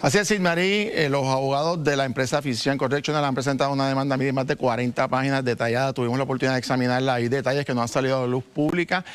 Así es, Silmarí, los abogados de la empresa Physicians Correctional han presentado una demanda de más de 40 páginas detallada. Tuvimos la oportunidad de examinarla. Hay detalles que no han salido a la luz pública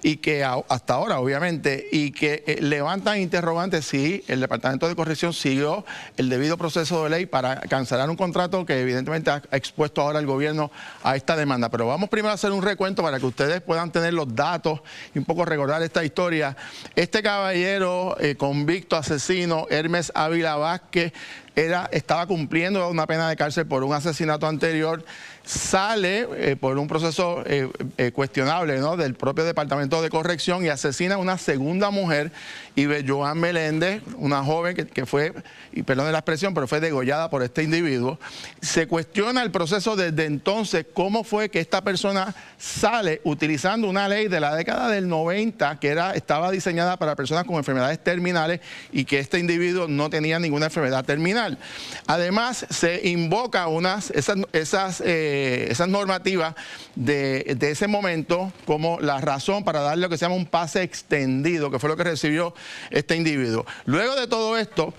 y que hasta ahora, obviamente, y que levantan interrogantes si el Departamento de Corrección siguió el debido proceso de ley para cancelar un contrato que evidentemente ha expuesto ahora el gobierno a esta demanda. Pero vamos primero a hacer un recuento para que ustedes puedan tener los datos y un poco recordar esta historia. Este caballero convicto asesino, Hermes Ávila Vázquez, estaba cumpliendo una pena de cárcel por un asesinato anterior, sale por un proceso cuestionable, ¿no?, del propio Departamento de Corrección y asesina a una segunda mujer, Joan Meléndez, una joven que fue, y perdone la expresión, pero fue degollada por este individuo. Se cuestiona el proceso desde entonces, cómo fue que esta persona sale utilizando una ley de la década del 90 que estaba diseñada para personas con enfermedades terminales y que este individuo no tenía ninguna enfermedad terminal. Además, se invoca esas normativas de ese momento como la razón para darle lo que se llama un pase extendido, que fue lo que recibió este individuo. Luego de todo esto,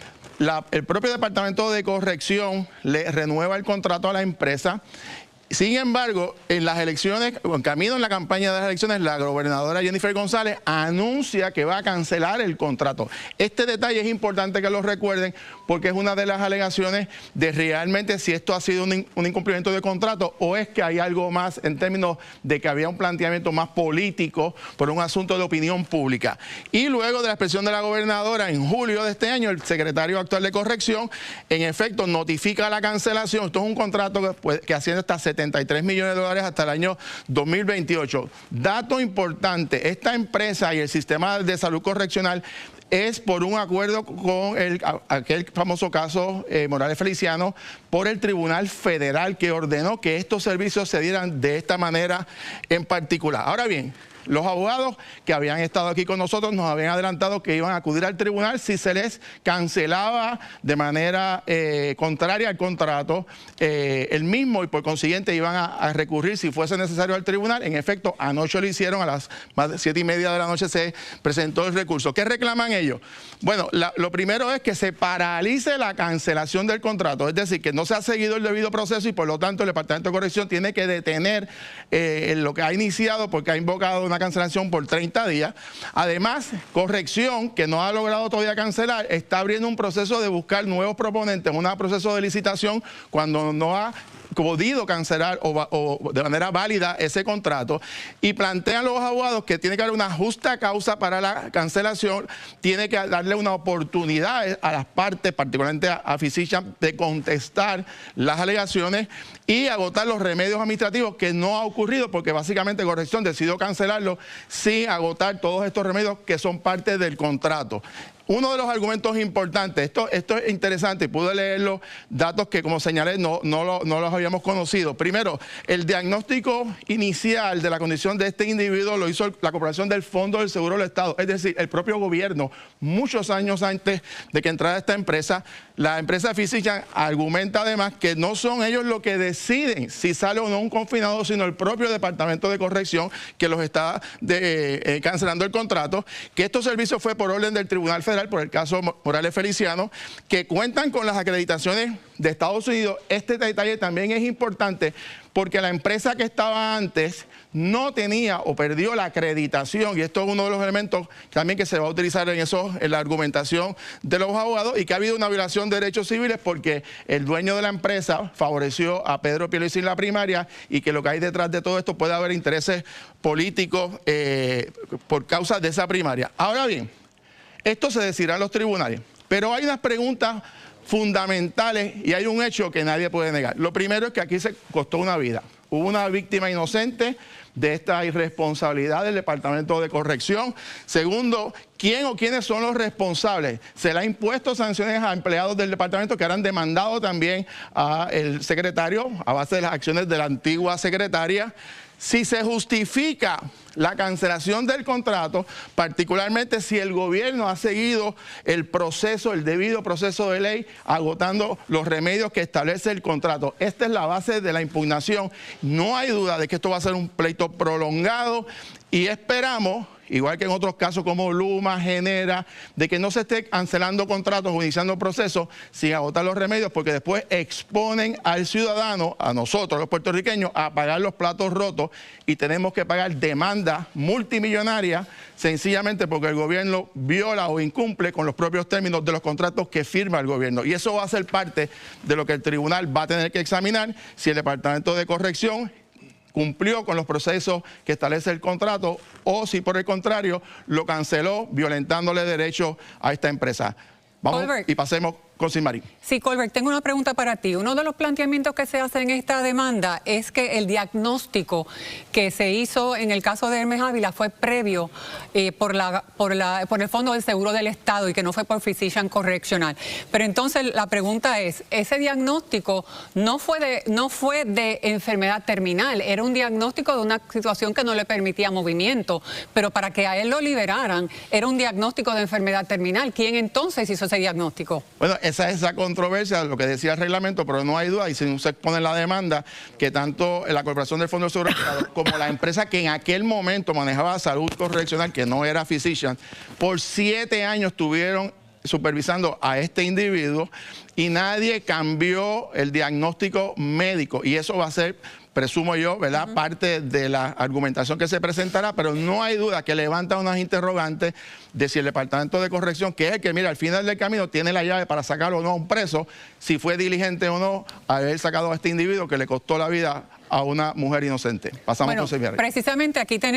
el propio Departamento de Corrección le renueva el contrato a la empresa. Sin embargo, en las elecciones, en camino en la campaña de las elecciones, la gobernadora Jennifer González anuncia que va a cancelar el contrato. Este detalle es importante que lo recuerden porque es una de las alegaciones de realmente si esto ha sido un incumplimiento de contrato o es que hay algo más en términos de que había un planteamiento más político por un asunto de opinión pública. Y luego de la expresión de la gobernadora en julio de este año, el secretario actual de Corrección, en efecto, notifica la cancelación. Esto es un contrato que asciende hasta 73 millones de dólares hasta el año 2028. Dato importante, esta empresa y el sistema de salud correccional es por un acuerdo con aquel famoso caso Morales Feliciano por el Tribunal Federal que ordenó que estos servicios se dieran de esta manera en particular. Ahora bien, los abogados que habían estado aquí con nosotros nos habían adelantado que iban a acudir al tribunal si se les cancelaba de manera contraria al contrato el mismo y por consiguiente iban a recurrir si fuese necesario al tribunal. En efecto, anoche lo hicieron, a las más de 7:30 de la noche se presentó el recurso. ¿Qué reclaman ellos? Bueno, lo primero es que se paralice la cancelación del contrato, es decir, que no se ha seguido el debido proceso y por lo tanto el Departamento de Corrección tiene que detener lo que ha iniciado porque ha invocado una cancelación por 30 días. Además, Corrección, que no ha logrado todavía cancelar, está abriendo un proceso de buscar nuevos proponentes, un proceso de licitación cuando no ha podido cancelar o de manera válida ese contrato y plantean los abogados que tiene que haber una justa causa para la cancelación, tiene que darle una oportunidad a las partes, particularmente a Physicians, de contestar las alegaciones y agotar los remedios administrativos, que no ha ocurrido porque básicamente Corrección decidió cancelarlo sin agotar todos estos remedios que son parte del contrato. Uno de los argumentos importantes, esto es interesante y pude leerlo, datos que como señalé no los habíamos conocido. Primero, el diagnóstico inicial de la condición de este individuo lo hizo la Corporación del Fondo del Seguro del Estado, es decir, el propio gobierno, muchos años antes de que entrara esta empresa. La empresa Physicians argumenta además que no son ellos los que deciden si sale o no un confinado, sino el propio Departamento de Corrección que los está cancelando el contrato, que estos servicios fue por orden del Tribunal Federal por el caso Morales Feliciano, que cuentan con las acreditaciones de Estados Unidos. Este detalle también es importante porque la empresa que estaba antes no tenía o perdió la acreditación, y esto es uno de los elementos también que se va a utilizar en la argumentación de los abogados, y que ha habido una violación de derechos civiles porque el dueño de la empresa favoreció a Pedro Pierluisi en la primaria y que lo que hay detrás de todo esto puede haber intereses políticos por causa de esa primaria. Ahora bien, esto se decidirá en los tribunales, pero hay unas preguntas fundamentales y hay un hecho que nadie puede negar. Lo primero es que aquí se costó una vida. Hubo una víctima inocente de esta irresponsabilidad del Departamento de Corrección. Segundo, ¿quién o quiénes son los responsables? Se le ha impuesto sanciones a empleados del departamento que han demandado también al secretario a base de las acciones de la antigua secretaria. Si se justifica la cancelación del contrato, particularmente si el gobierno ha seguido el proceso, el debido proceso de ley, agotando los remedios que establece el contrato. Esta es la base de la impugnación. No hay duda de que esto va a ser un pleito prolongado y esperamos igual que en otros casos como Luma, Genera, de que no se esté cancelando contratos o iniciando procesos sin agotar los remedios, porque después exponen al ciudadano, a nosotros los puertorriqueños, a pagar los platos rotos y tenemos que pagar demandas multimillonarias sencillamente porque el gobierno viola o incumple con los propios términos de los contratos que firma el gobierno. Y eso va a ser parte de lo que el tribunal va a tener que examinar si el Departamento de Corrección cumplió con los procesos que establece el contrato o si por el contrario lo canceló violentándole derechos a esta empresa. Vamos Colbert. Y pasemos con Silmarín. Sí, Colbert, tengo una pregunta para ti. Uno de los planteamientos que se hace en esta demanda es que el diagnóstico que se hizo en el caso de Hermes Ávila fue previo por el Fondo del Seguro del Estado y que no fue por Physician Correctional. Pero entonces la pregunta es, ese diagnóstico no fue de enfermedad terminal, era un diagnóstico de una situación que no le permitía movimiento, pero para que a él lo liberaran era un diagnóstico de enfermedad terminal. ¿Quién entonces hizo ese diagnóstico? Bueno, esa es la controversia, lo que decía el reglamento, pero no hay duda, y si se pone la demanda, que tanto la Corporación del Fondo de Seguro como la empresa que en aquel momento manejaba salud correccional, que no era Physician, por 7 años estuvieron supervisando a este individuo y nadie cambió el diagnóstico médico, y eso va a ser, presumo yo, ¿verdad?, parte de la argumentación que se presentará, pero no hay duda que levanta unas interrogantes de si el Departamento de Corrección, que es el que, mira, al final del camino tiene la llave para sacar o no a un preso, si fue diligente o no haber sacado a este individuo que le costó la vida a una mujer inocente. Pasamos con Silmarín. Precisamente aquí tenemos